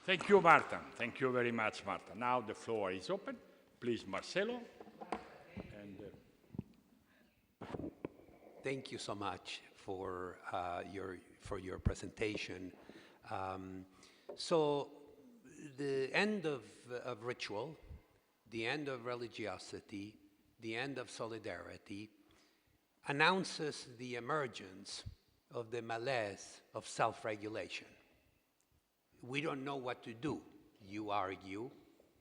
Thank you, Marta. Thank you very much, Marta. Now the floor is open. Please, Marcelo. And, Thank you so much for your presentation. So the end of ritual, the end of religiosity, the end of solidarity announces the emergence of the malaise of self-regulation. We don't know what to do, you argue,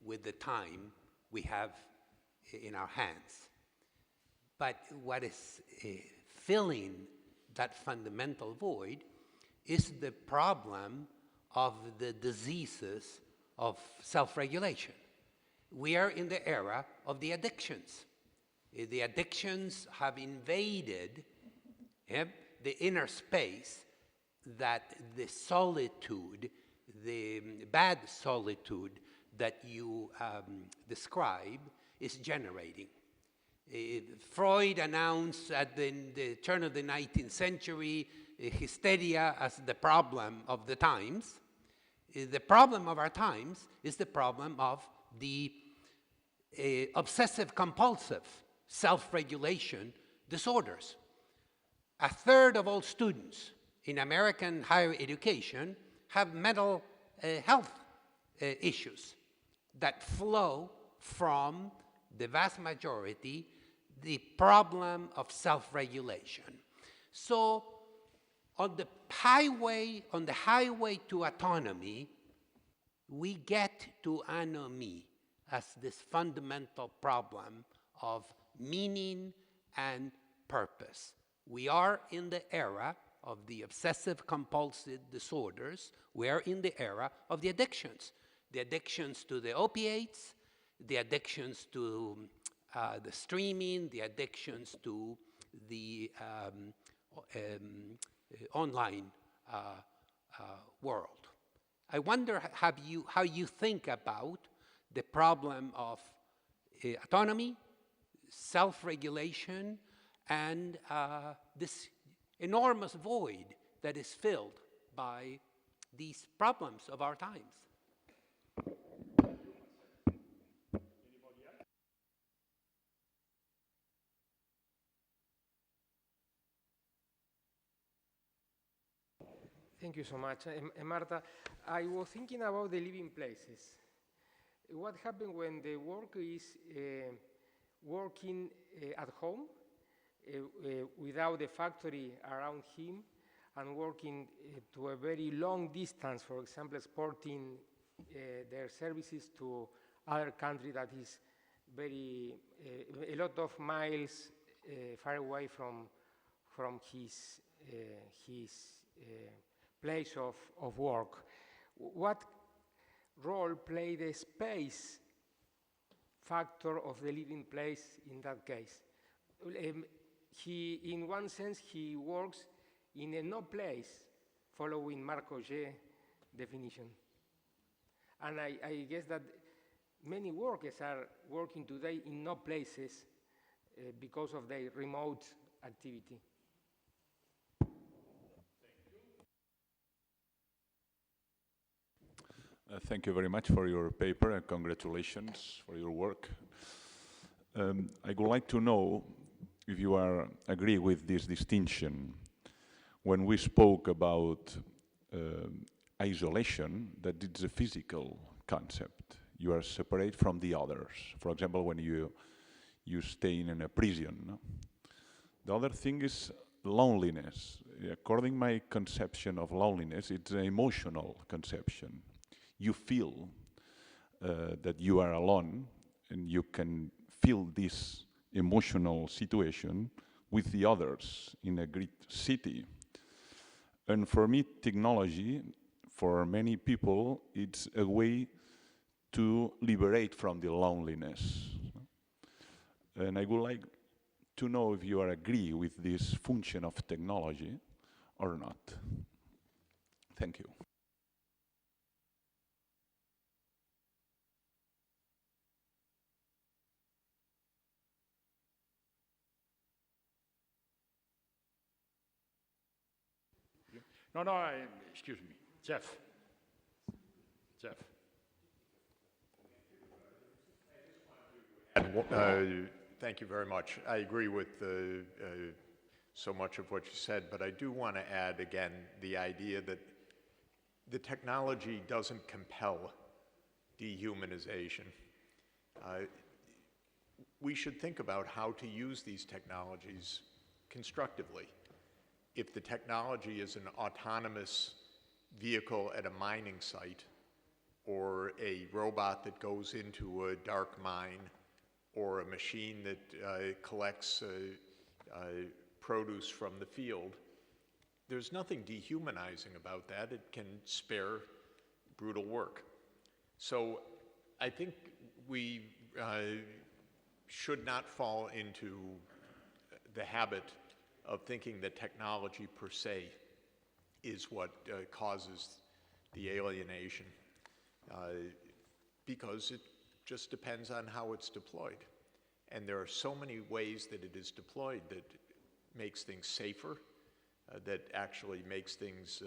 with the time we have in our hands. But what is filling that fundamental void is the problem of the diseases of self-regulation. We are in the era of the addictions. The addictions have invaded the inner space that the solitude, the bad solitude that you describe is generating. Freud announced at the turn of the 19th century hysteria as the problem of the times. The problem of our times is the problem of the obsessive-compulsive self-regulation disorders. A third of all students in American higher education have mental health issues that flow from the vast majority the problem of self-regulation. So on the highway to autonomy, we get to anomie as this fundamental problem of meaning and purpose. We are in the era of the obsessive-compulsive disorders. We are in the era of the addictions to the opiates, the addictions to the streaming, the addictions to the online world. I wonder how you think about the problem of autonomy, self-regulation, and this enormous void that is filled by these problems of our times. Thank you so much. Marta, I was thinking about the living places. What happens when the worker is working at home without the factory around him and working to a very long distance, for example, exporting their services to other country that is a lot of miles far away from his place of work. What role play the space factor of the living place in that case? In one sense, he works in a no place, following Marc Augé's definition. And I guess that many workers are working today in no places because of their remote activity. Thank you very much for your paper and congratulations for your work. I would like to know if you agree with this distinction. When we spoke about isolation, that it's a physical concept. You are separate from the others. For example, when you stay in a prison. No? The other thing is loneliness. According to my conception of loneliness, it's an emotional conception. You feel that you are alone, and you can feel this emotional situation with the others in a great city. And for me, technology, for many people, it's a way to liberate from the loneliness. And I would like to know if you agree with this function of technology or not. Thank you. No, excuse me. Jeff. Jeff. Thank you very much. I agree with so much of what you said, but I do want to add again the idea that the technology doesn't compel dehumanization. We should think about how to use these technologies constructively. If the technology is an autonomous vehicle at a mining site, or a robot that goes into a dark mine, or a machine that collects produce from the field, there's nothing dehumanizing about that. It can spare brutal work. So I think we should not fall into the habit of thinking that technology per se is what causes the alienation, because it just depends on how it's deployed. And there are so many ways that it is deployed that makes things safer, that actually makes things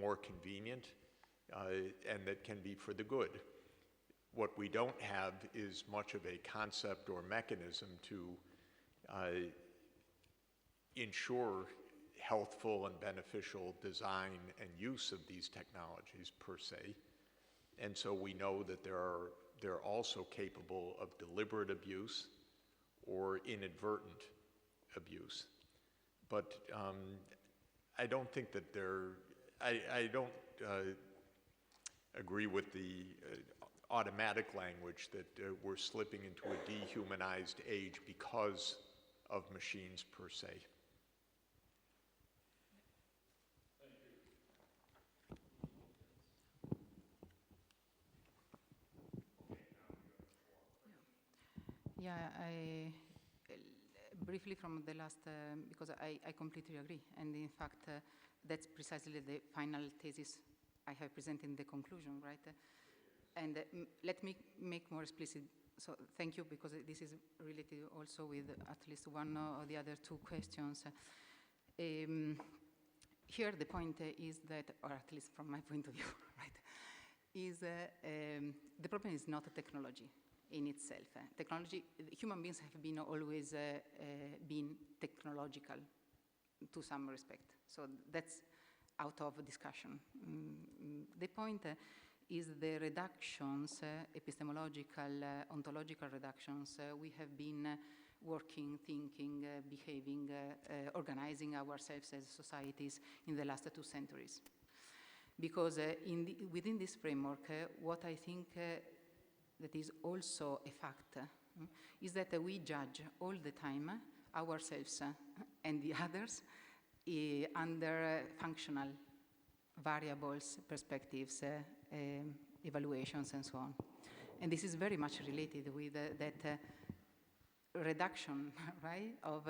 more convenient, and that can be for the good. What we don't have is much of a concept or mechanism to ensure healthful and beneficial design and use of these technologies per se. And so we know that they're also capable of deliberate abuse or inadvertent abuse. But I don't think that I don't agree with the automatic language that we're slipping into a dehumanized age because of machines per se. Yeah, briefly from the last, because I completely agree. And in fact, that's precisely the final thesis I have presented in the conclusion, right? And let me make more explicit. So thank you, because this is related also with at least one or the other two questions. Here the point is that, or at least from my point of view, right, is the problem is not technology in itself. Technology, human beings have been always been technological to some respect. So that's out of discussion. The point is the reductions, epistemological, ontological reductions we have been working, thinking, behaving, organizing ourselves as societies in the last 2 centuries. Because within this framework, what I think that is also a fact is that we judge all the time ourselves and the others under functional variables, perspectives, evaluations, and so on. And this is very much related with that reduction, right, of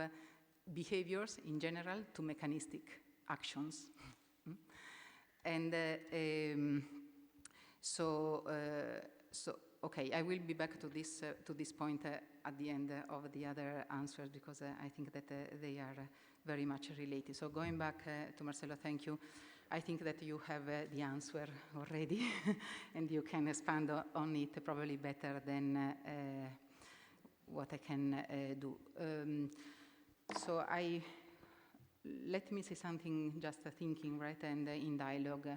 behaviors in general to mechanistic actions. And so okay, I will be back to this point at the end of the other answers, because I think that they are very much related. So going back to Marcelo, thank you. I think that you have the answer already, and you can expand on it probably better than what I can do. So let me say something, just thinking, right, and in dialogue.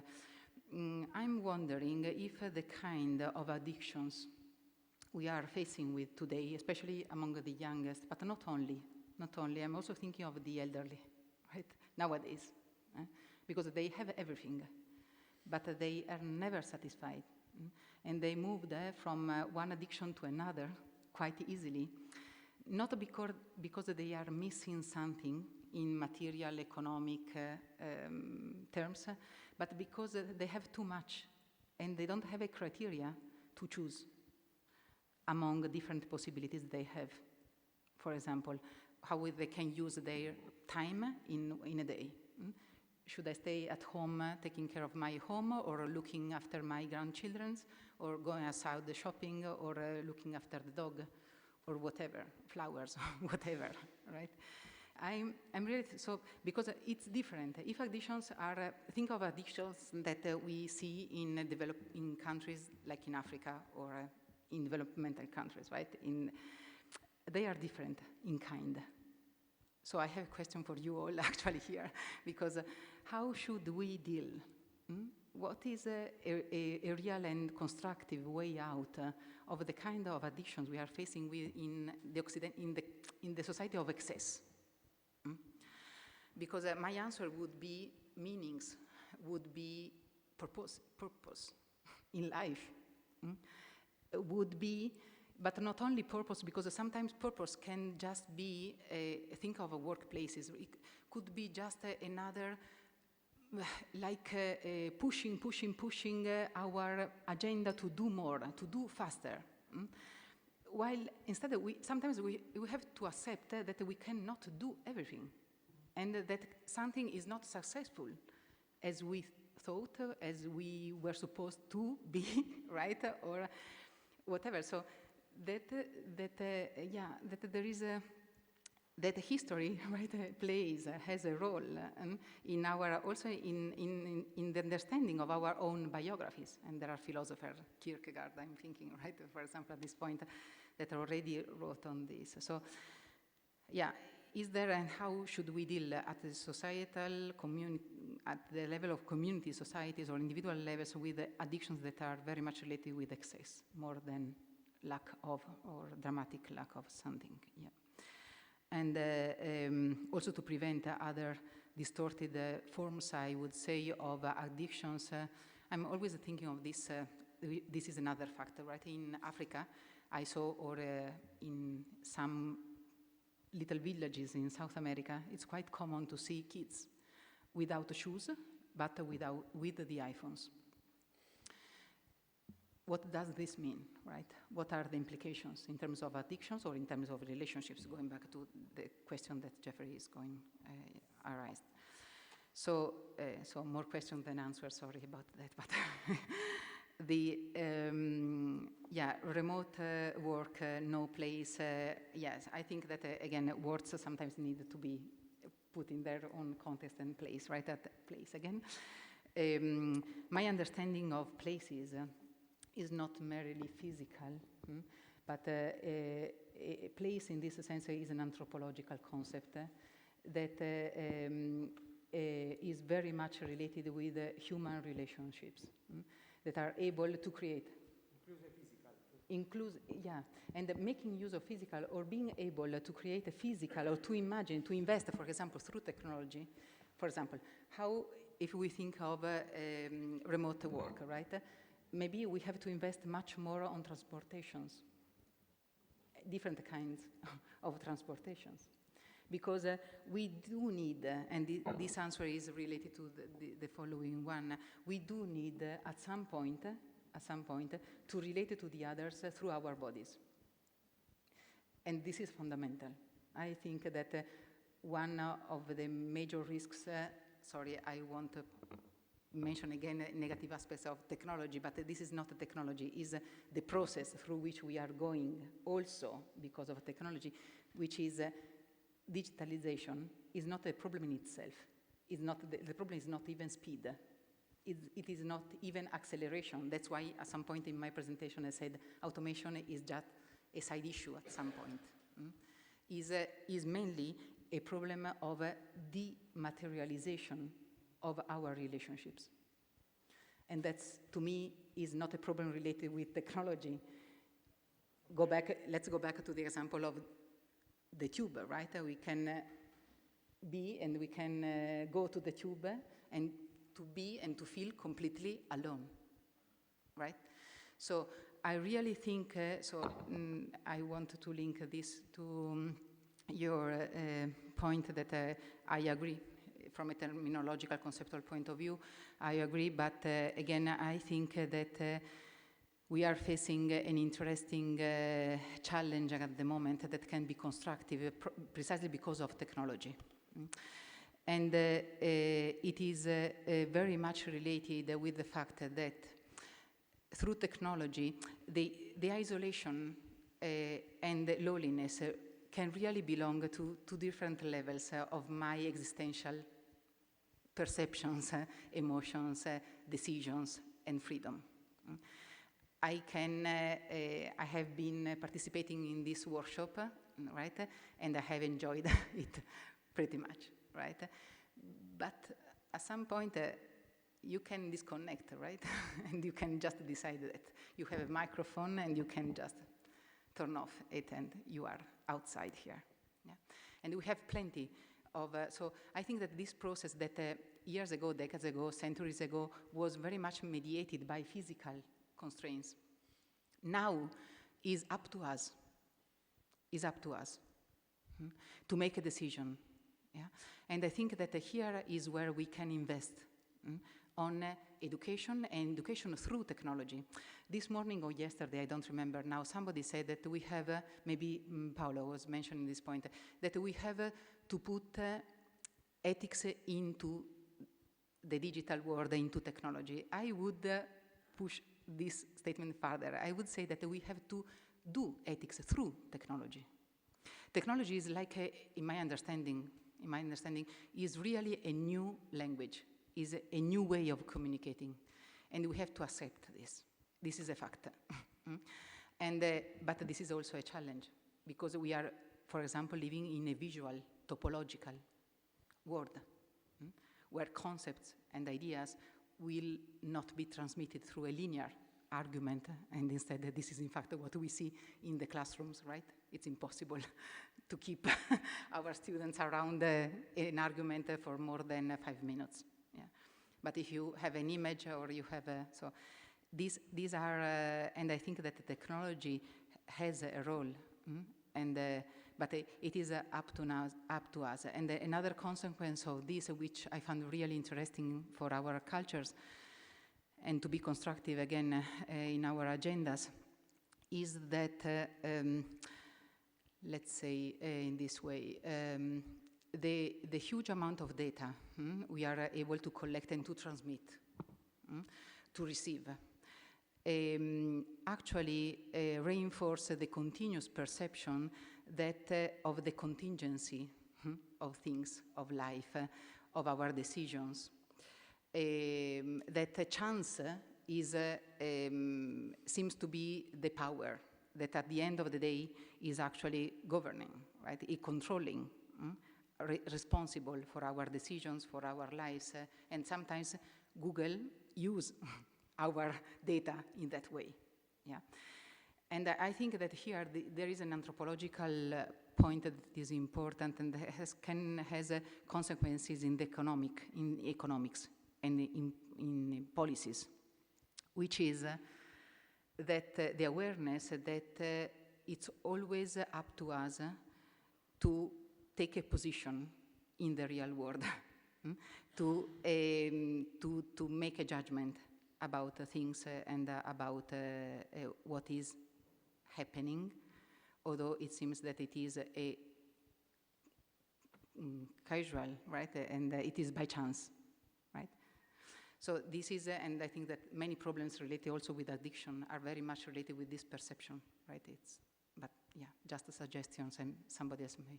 I'm wondering if the kind of addictions we are facing with today, especially among the youngest, but not only, I'm also thinking of the elderly, right, nowadays, because they have everything, but they are never satisfied, and they moved from one addiction to another quite easily, not because they are missing something in material, economic terms, but because they have too much, and they don't have a criteria to choose among different possibilities they have. For example, how they can use their time in a day. Should I stay at home taking care of my home, or looking after my grandchildren, or going outside shopping, or looking after the dog, or whatever, flowers, whatever, right? I'm really, so, because it's different. If addictions are, think of addictions that we see in countries like in Africa or in developmental countries, right? They are different in kind. So I have a question for you all actually here, because how should we deal? What is a real and constructive way out of the kind of addictions we are facing in the society of excess? Because my answer would be meanings, would be purpose in life, would be, but not only purpose, because sometimes purpose can just be, think of workplaces, it could be just another, like pushing our agenda to do more, to do faster. While instead, sometimes we have to accept that we cannot do everything, and that something is not successful as we thought, as we were supposed to be, right, or whatever. So that there is that history, right, plays, has a role in our, also in the understanding of our own biographies. And there are philosophers, Kierkegaard, I'm thinking, right, for example, at this point, that already wrote on this. So, yeah, is there, and how should we deal at the societal, at the level of community, societies, or individual levels with addictions that are very much related with excess, more than lack of, or dramatic lack of something, yeah. And also to prevent other distorted forms, I would say, of addictions. I'm always thinking of this, this is another factor, right? In Africa, I saw, or in some little villages in South America, it's quite common to see kids without shoes, but with the iPhones. What does this mean, right? What are the implications in terms of addictions or in terms of relationships, going back to the question that Jeffrey is going arise. So, so more questions than answers, sorry about that, but the, yeah, remote work, no place, yes, I think that, again, words sometimes need to be put in their own context and place, right, at place again. My understanding of places is not merely physical, but a place in this sense is an anthropological concept that is very much related with human relationships that are able to create. Yeah, and making use of physical, or being able to create a physical, or to imagine, to invest, for example, through technology. For example, how, if we think of remote work, right? Maybe we have to invest much more on transportations, different kinds of transportations. Because we do need, and this answer is related to the following one, we do need at some point to relate to the others through our bodies. And this is fundamental. I think that one of the major risks, sorry, I won't mention again negative aspects of technology, but this is not a technology, is the process through which we are going also because of technology, which is digitalization is not a problem in itself. It's not, the problem is not even speed. It is not even acceleration. That's why at some point in my presentation I said automation is just a side issue at some point. Is mainly a problem of dematerialization of our relationships. And that's, to me, is not a problem related with technology. Let's go back to the example of the tube, right? We can be and we can go to the tube and to be and to feel completely alone, right? So I really think, I want to link this to your point that I agree. From a terminological, conceptual point of view, I agree, but again, I think that we are facing an interesting challenge at the moment that can be constructive precisely because of technology. And it is very much related with the fact that through technology, the isolation and loneliness can really belong to two different levels of my existential perceptions, emotions, decisions, and freedom. I have been participating in this workshop, right? And I have enjoyed it pretty much, right? But at some point, you can disconnect, right? And you can just decide that you have a microphone and you can just turn off it and you are outside here. Yeah? And we have plenty of, so I think that this process that years ago, decades ago, centuries ago, was very much mediated by physical constraints, now is up to us, to make a decision. Yeah? And I think that here is where we can invest on education, and education through technology. This morning or yesterday, I don't remember now, somebody said that we have, maybe Paolo was mentioning this point, that we have to put ethics into the digital world, into technology. I would push this statement further. I would say that we have to do ethics through technology. Technology is like, in my understanding, is really a new language, is a new way of communicating, and we have to accept this. This is a fact. But this is also a challenge, because we are, for example, living in a visual, topological world, where concepts and ideas will not be transmitted through a linear argument, and instead this is in fact what we see in the classrooms, right? It's impossible to keep our students around an argument for more than 5 minutes. Yeah. But if you have an image or you have so these are, and I think that the technology has a role, but it is up to us. And another consequence of this, which I found really interesting for our cultures, and to be constructive again in our agendas, is that, let's say in this way, the huge amount of data we are able to collect and to transmit, to receive, actually reinforce the continuous perception that of the contingency of things, of life, of our decisions, that chance is, seems to be the power that at the end of the day is actually governing, right? Controlling, responsible for our decisions, for our lives, and sometimes Google use our data in that way. Yeah. And I think that here there is an anthropological point that is important and has consequences in the economics and in policies, which is that the awareness that it's always up to us to take a position in the real world, to make a judgment about things and about what is happening, although it seems that it is a casual, right? And it is by chance, right? So this is, and I think that many problems related also with addiction are very much related with this perception, right? But yeah, just a suggestion, somebody else may.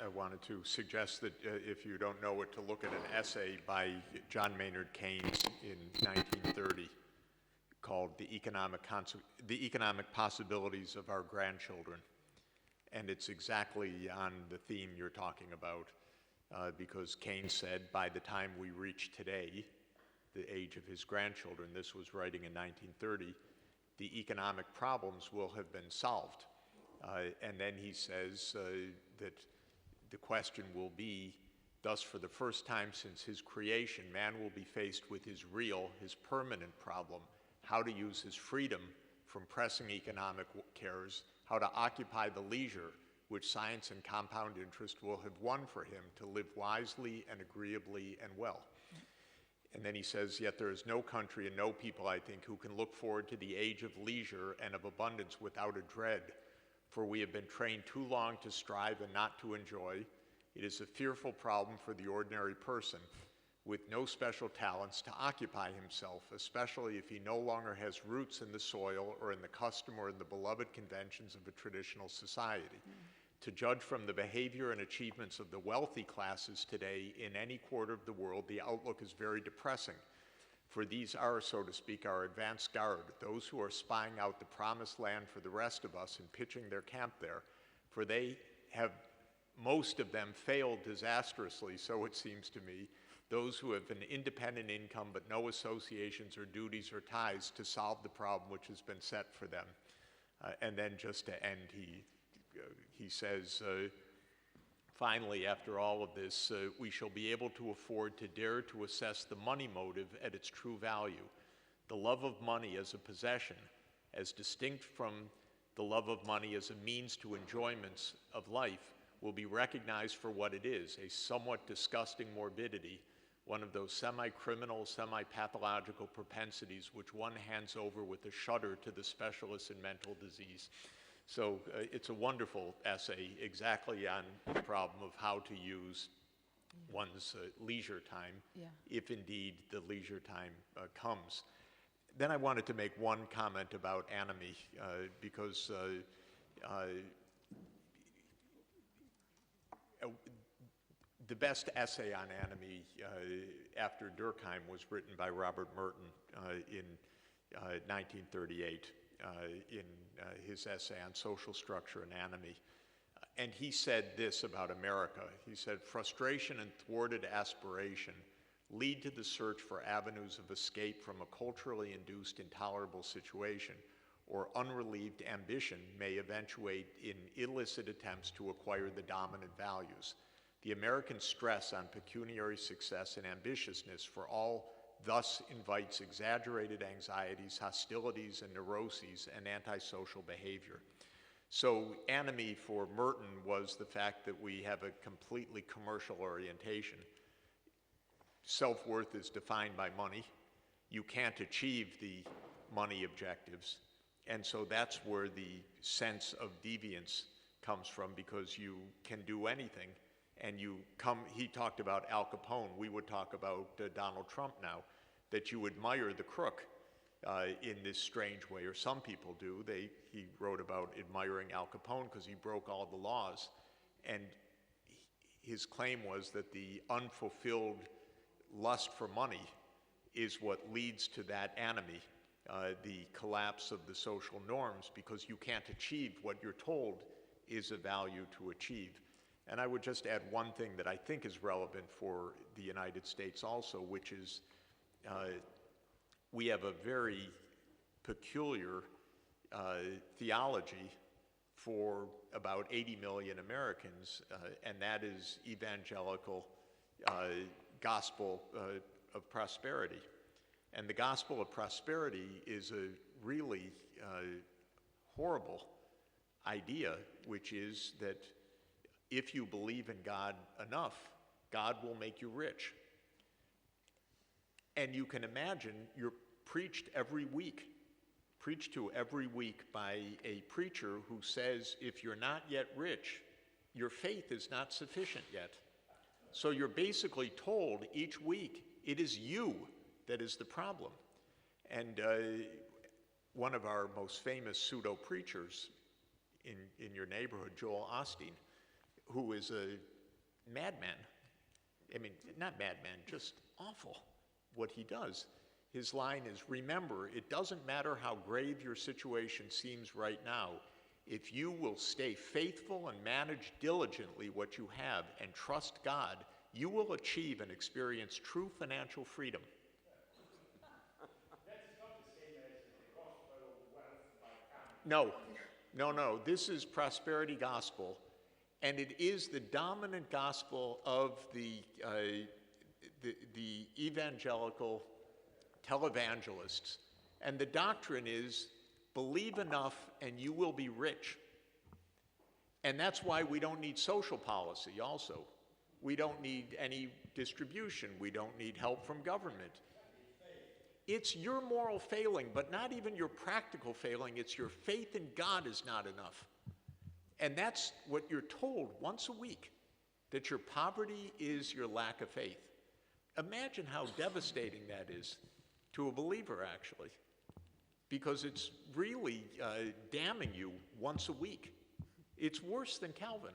I wanted to suggest that if you don't know it, to look at an essay by John Maynard Keynes in 1930 called The Economic Possibilities of Our Grandchildren. And it's exactly on the theme you're talking about, because Keynes said by the time we reach today, the age of his grandchildren, this was writing in 1930, the economic problems will have been solved. And then he says that the question will be, thus for the first time since his creation, man will be faced with his real, his permanent problem, how to use his freedom from pressing economic cares, how to occupy the leisure which science and compound interest will have won for him to live wisely and agreeably and well. And then he says, yet there is no country and no people, I think, who can look forward to the age of leisure and of abundance without a dread. For we have been trained too long to strive and not to enjoy. It is a fearful problem for the ordinary person. with no special talents to occupy himself, especially if he no longer has roots in the soil or in the custom or in the beloved conventions of a traditional society. To judge from the behavior and achievements of the wealthy classes today in any quarter of the world, the outlook is very depressing. For these are, so to speak, our advance guard, those who are spying out the promised land for the rest of us and pitching their camp there. For they have, most of them, failed disastrously, so it seems to me, those who have an independent income but no associations or duties or ties to solve the problem which has been set for them. And then just to end, he says, finally, after all of this, we shall be able to afford to dare to assess the money motive at its true value. The love of money as a possession, as distinct from the love of money as a means to enjoyments of life, will be recognized for what it is, a somewhat disgusting morbidity, one of those semi-criminal, semi-pathological propensities which one hands over with a shudder to the specialists in mental disease. So it's a wonderful essay exactly on the problem of how to use one's leisure time, if indeed the leisure time comes. Then I wanted to make one comment about anomie, because the best essay on anomie after Durkheim was written by Robert Merton in 1938 in his essay on social structure and anomie. And he said this about America. He said, frustration and thwarted aspiration lead to the search for avenues of escape from a culturally induced intolerable situation, or unrelieved ambition may eventuate in illicit attempts to acquire the dominant values. The American stress on pecuniary success and ambitiousness for all thus invites exaggerated anxieties, hostilities, and neuroses, and antisocial behavior. So anomie for Merton was the fact that we have a completely commercial orientation. Self-worth is defined by money. You can't achieve the money objectives. And so that's where the sense of deviance comes from, because you can do anything. And he talked about Al Capone, we would talk about Donald Trump now, that you admire the crook in this strange way, or some people do. He wrote about admiring Al Capone because he broke all the laws. And his claim was that the unfulfilled lust for money is what leads to that anomie, the collapse of the social norms, because you can't achieve what you're told is a value to achieve. And I would just add one thing that I think is relevant for the United States also, which is we have a very peculiar theology for about 80 million Americans, and that is evangelical gospel of prosperity. And the gospel of prosperity is a really horrible idea, which is that if you believe in God enough, God will make you rich. And you can imagine you're preached to every week by a preacher who says, if you're not yet rich, your faith is not sufficient yet. So you're basically told each week, it is you that is the problem. And one of our most famous pseudo-preachers in your neighborhood, Joel Osteen, who is a madman. I mean, not madman, just awful what he does. His line is, remember, it doesn't matter how grave your situation seems right now. If you will stay faithful and manage diligently what you have and trust God, you will achieve and experience true financial freedom. No. This is prosperity gospel. And it is the dominant gospel of the evangelical televangelists. And the doctrine is, believe enough and you will be rich. And that's why we don't need social policy also. We don't need any distribution. We don't need help from government. It's your moral failing, but not even your practical failing. It's your faith in God is not enough. And that's what you're told once a week, that your poverty is your lack of faith. imagine how devastating that is to a believer, actually, because it's really damning you once a week. It's worse than Calvin.